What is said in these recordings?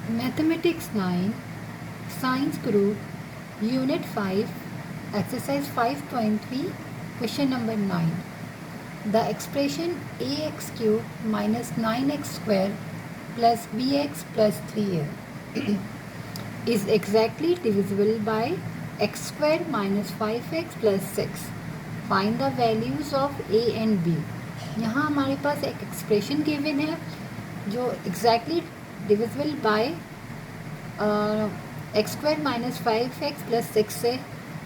Mathematics 9, Science Group, Unit 5, Exercise 5.3, Question number 9. The expression ax cube minus 9x square plus bx plus 3a is exactly divisible by x square minus 5x plus 6. Find the values of a and b. यहाँ हमारे पास एक expression given है जो exactly divisible by x square minus 5x plus 6 से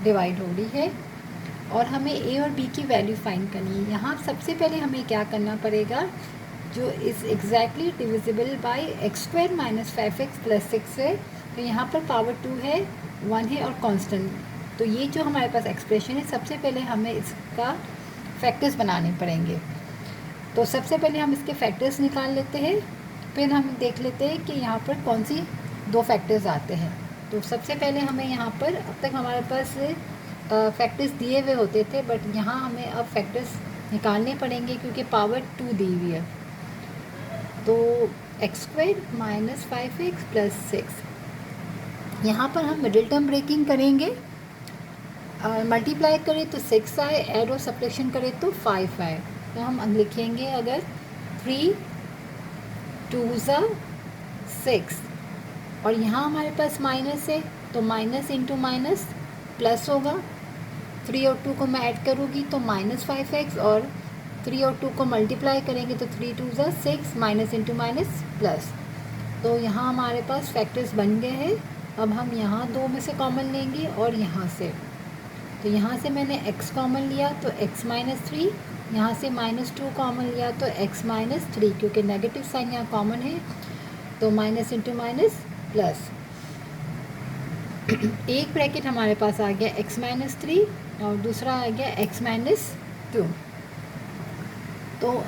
divide हो रही है और हमें ए और बी की वैल्यू फाइंड करनी है। यहाँ सबसे पहले हमें क्या करना पड़ेगा, जो is exactly divisible by x square minus 5x plus 6 है, तो यहाँ पर पावर 2 है, 1 है और कांस्टेंट। तो ये जो हमारे पास एक्सप्रेशन है, सबसे पहले हमें इसका फैक्टर्स बनाने पड़ेंगे। तो सबसे पहले हम इसके फैक्टर्स निकाल लेते हैं, फिर हम देख लेते हैं कि यहाँ पर कौन सी दो फैक्टर्स आते हैं। तो सबसे पहले हमें यहाँ पर, अब तक हमारे पास फैक्टर्स दिए हुए होते थे, बट यहाँ हमें अब फैक्टर्स निकालने पड़ेंगे क्योंकि पावर 2 दी हुई है। तो x square minus 5x plus 6, यहाँ पर हम मिडिल टर्म ब्रेकिंग करेंगे। मल्टीप्लाई करें तो 6 आए, एड और सब्ट्रैक्शन करें तो 5 आए। तो हम लिखेंगे अगर 3 2 6 और यहाँ हमारे पास माइनस है तो माइनस इंटू माइनस प्लस होगा। 3 और 2 को मैं ऐड करूँगी तो माइनस 5x और 3 और 2 को मल्टीप्लाई करेंगे तो 3 2 6, माइनस इंटू माइनस प्लस। तो यहाँ हमारे पास फैक्टर्स बन गए हैं। अब हम यहाँ दो में से कॉमन लेंगे और यहाँ से, तो यहाँ से मैंने x कॉमन लिया तो x माइनस 3, यहाँ से माइनस 2 कॉमन लिया तो x माइनस 3, क्योंकि नेगेटिव साइन यहाँ कॉमन है तो माइनस इंटू माइनस प्लस। एक ब्रैकेट हमारे पास आ गया x माइनस 3 और दूसरा आ गया x माइनस 2। तो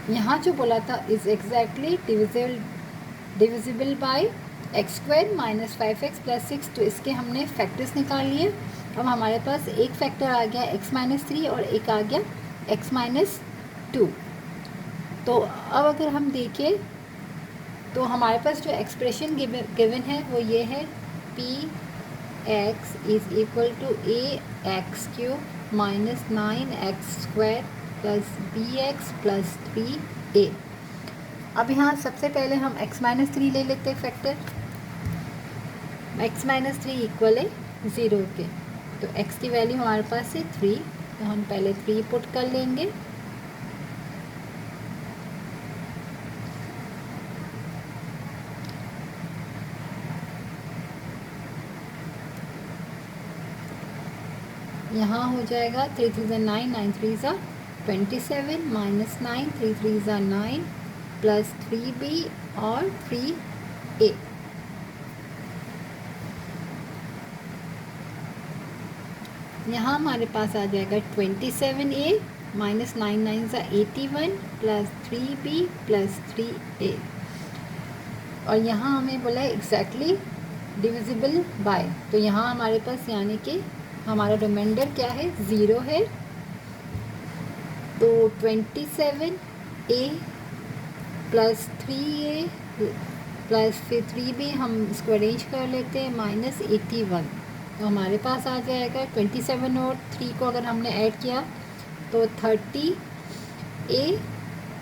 यहाँ जो बोला था is exactly divisible by x square minus 5x plus 6, तो इसके हमने फैक्टर्स निकाल लिए। अब हमारे पास एक फैक्टर आ गया x माइनस 3 और एक आ गया x माइनस 2। तो अब अगर हम देखें तो हमारे पास जो एक्सप्रेशन गिवन है वो ये है, px is equal to ax cube minus 9x square plus bx plus 3a। अब यहाँ सबसे पहले हम x माइनस 3 ले लेते हैं फैक्टर। x माइनस 3 इक्वल है 0 के, तो x की वैल्यू हमारे पास है 3, तो हम पहले 3 पुट कर लेंगे। यहाँ हो जाएगा 3 3 9, 9 3 27, माइनस 9, 3 3 9 प्लस 3b और 3a। यहाँ हमारे पास आ जाएगा 27a minus 9 9 81 plus 3b plus 3a। और यहाँ हमें बोला है एग्जैक्टली डिविजिबल बाय, तो यहाँ हमारे पास यानी कि हमारा रिमाइंडर क्या है, 0 है। तो 27a प्लस 3a प्लस फिर 3b, हम इसको अरेंज कर लेते हैं, माइनस 81। तो हमारे पास आ जाएगा 27 और 3 को अगर हमने ऐड किया तो 30a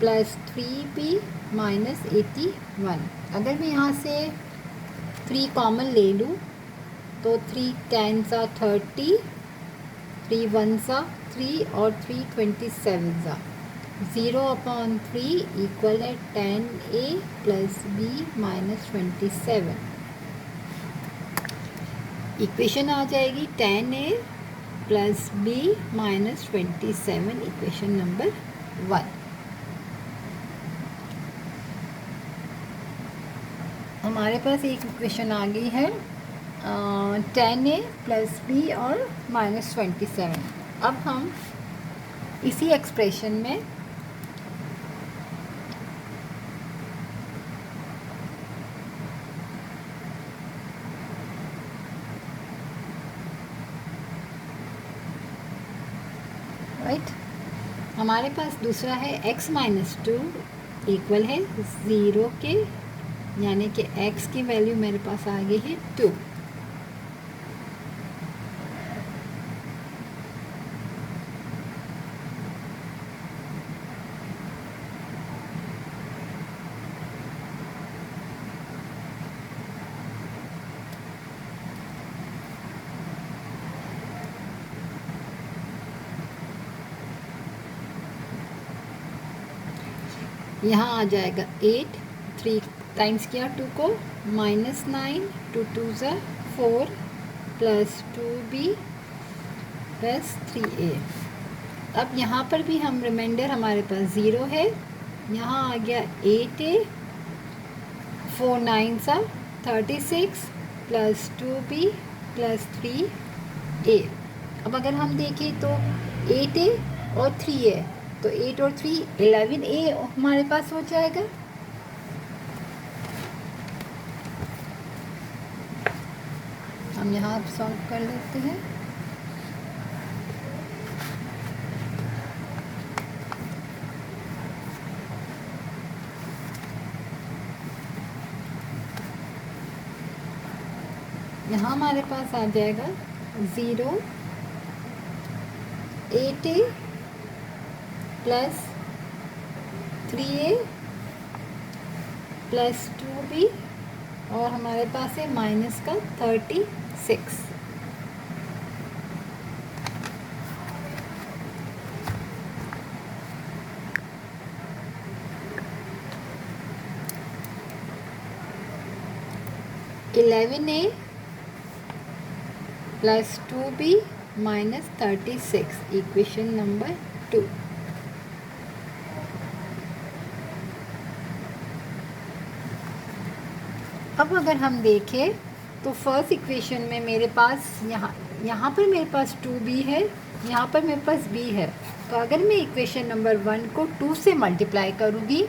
प्लस 3b माइनस 81। अगर मैं यहाँ से 3 कॉमन ले लूँ तो 3 10 30, 3 1 3 और 3 27 0/3 इक्वल है 10a plus b minus 27। Equation आ जाएगी 10a plus b minus 27, equation number 1। हमारे पास एक इक्वेशन आ गई है 10a प्लस b और माइनस 27। अब हम इसी एक्सप्रेशन में हमारे पास दूसरा है x माइनस 2 इक्वल है 0 के यानी कि x की वैल्यू मेरे पास आ गई है 2। यहाँ आ जाएगा 8, 3 टाइम्स किया 2 को, -9, 2 2 ज़ा 4 प्लस 2b प्लस 3a। अब यहाँ पर भी हम रिमाइंडर हमारे पास 0 है। यहाँ आ गया 8a, 4 9 ज़ा 36 प्लस 2b प्लस 3a। अब अगर हम देखें तो 8a और 3a, तो 8 और 3 11a हमारे पास हो जाएगा। हम यहाँ अब सॉल्व कर लेते हैं। यहाँ हमारे पास आ जाएगा 0, 8a plus 3a plus 2b और हमारे पास है माइनस का 36। (11a plus 2b minus 36) equation number 2। अब अगर हम देखें तो फर्स्ट इक्वेशन में मेरे पास यहाँ पर मेरे पास 2b है, यहाँ पर मेरे पास b है। तो अगर मैं इक्वेशन नंबर 1 को 2 से मल्टीप्लाई करूँगी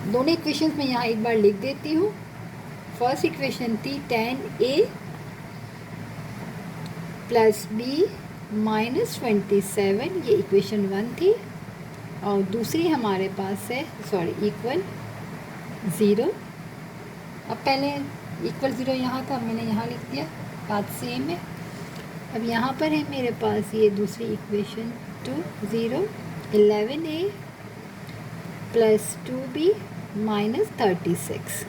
दोनों इक्वेशंस में यहाँ एक बार लिख देती हूँ। फर्स्ट इक्वेशन थी 10a प्लस b माइनस 27, ये इक्वेशन 1 थी। और दूसरी हमारे पास है इक्वल 0। अब पहले इक्वल 0 यहाँ था, मैंने यहाँ लिख दिया, बात सेम है। अब यहाँ पर है मेरे पास ये दूसरी equation 2, 0, 11a plus 2b minus 36।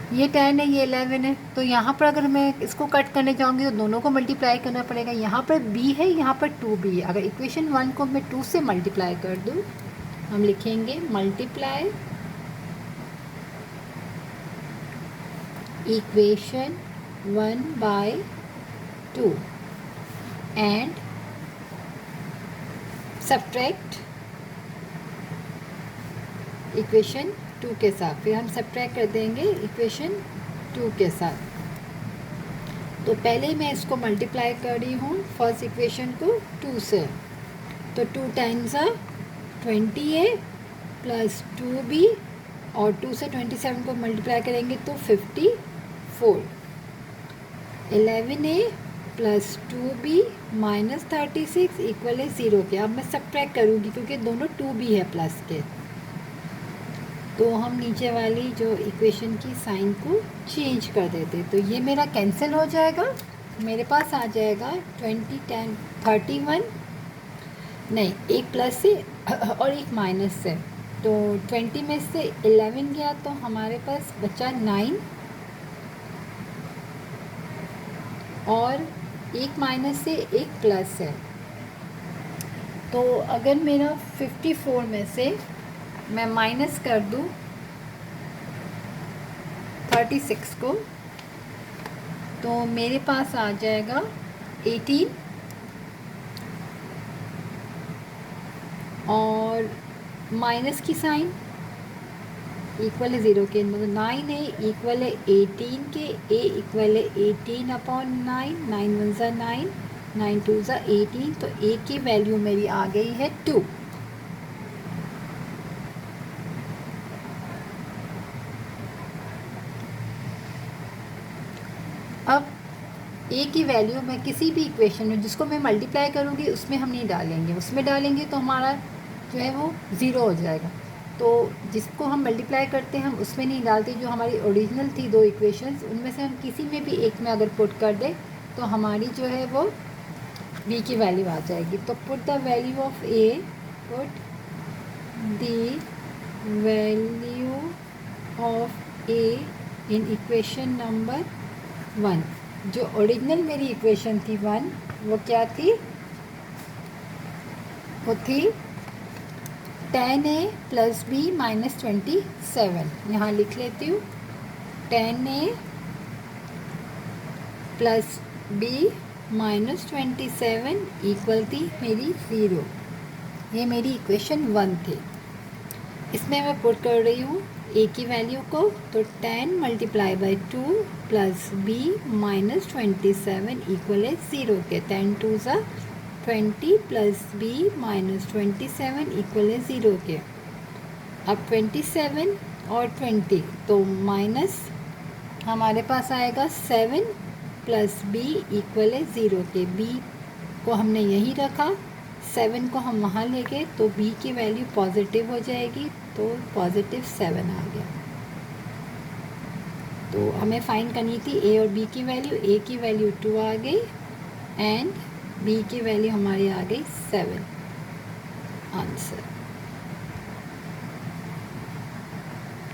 ये 10 है, ये 11 है, तो यहाँ पर अगर मैं इसको कट करने जाऊँगी तो दोनों को मल्टीप्लाई करना पड़ेगा। यहाँ पर b है, यहाँ पर 2b है। अगर इक्वेशन 1 को मैं 2 से मल्टीप्लाई कर दूँ, हम लिखेंगे multiply equation 1 by 2 and subtract equation 2 के साथ। फिर हम सब्ट्रैक्ट कर देंगे इक्वेशन 2 के साथ। तो पहले मैं इसको मल्टीप्लाई कर रही हूँ फर्स्ट इक्वेशन को 2 से। तो 2 टाइम्स 20a प्लस 2b और 2 से 27 को मल्टीप्लाई करेंगे तो 54। 11a plus 2b minus 36 equal है 0 के। अब मैं सब्ट्रैक्ट करूँगी क्योंकि दोनों 2b है प्लस के, तो हम नीचे वाली जो इक्वेशन की साइन को चेंज कर देते। तो ये मेरा कैंसिल हो जाएगा, मेरे पास आ जाएगा 20 10 31, नहीं एक प्लस से और एक माइनस से। तो 20 में से 11 गया तो हमारे पास बचा 9 और एक माइनस से एक प्लस है। तो अगर मेरा 54 में से मैं माइनस कर दूँ 36 को, तो मेरे पास आ जाएगा 18 और माइनस की साइन इक्वल है 0 के, मतलब 9 है इक्वल है 18 के, a इक्वल है 18/9, 9 1 ज़ा 9, 9 2 ज़ा 18, तो a की वैल्यू मेरी आ गई है 2। अब ए की वैल्यू मैं किसी भी इक्वेशन में जिसको मैं मल्टीप्लाई करूँगी उसमें हम नहीं डालेंगे, उसमें डालेंगे तो हमारा जो है वो ज़ीरो हो जाएगा। तो जिसको हम मल्टीप्लाई करते हैं हम उसमें नहीं डालते, जो हमारी ओरिजिनल थी दो इक्वेशंस उनमें से हम किसी में भी एक में अगर पुट कर दें तो हमारी जो है वो बी की वैल्यू आ जाएगी। तो put the value of A, put the value of A in equation number 1। जो ओरिजिनल मेरी इक्वेशन थी 1 वो क्या थी, वो थी tan a plus B minus 27। यहाँ लिख लेती हूँ, tan a plus B minus 27 equal थी मेरी 0। ये मेरी इक्वेशन 1 थी। इसमें मैं पुट कर रही हूँ a की वैल्यू को, तो 10 multiply by 2 plus b minus 27 equal है 0 के। 10 टू ज़ा 20 प्लस b माइनस 27 इक्वल है 0 के। अब 27 और 20 तो माइनस हमारे पास आएगा 7 प्लस b इक्वल है 0 के। b को हमने यहीं रखा, 7 को हम वहाँ ले गए तो b की वैल्यू पॉजिटिव हो जाएगी, तो पॉजिटिव 7 आ गया। तो हमें फाइंड करनी थी a और b की वैल्यू। a की वैल्यू 2 आ गई एंड b की वैल्यू हमारी आ गई 7। आंसर।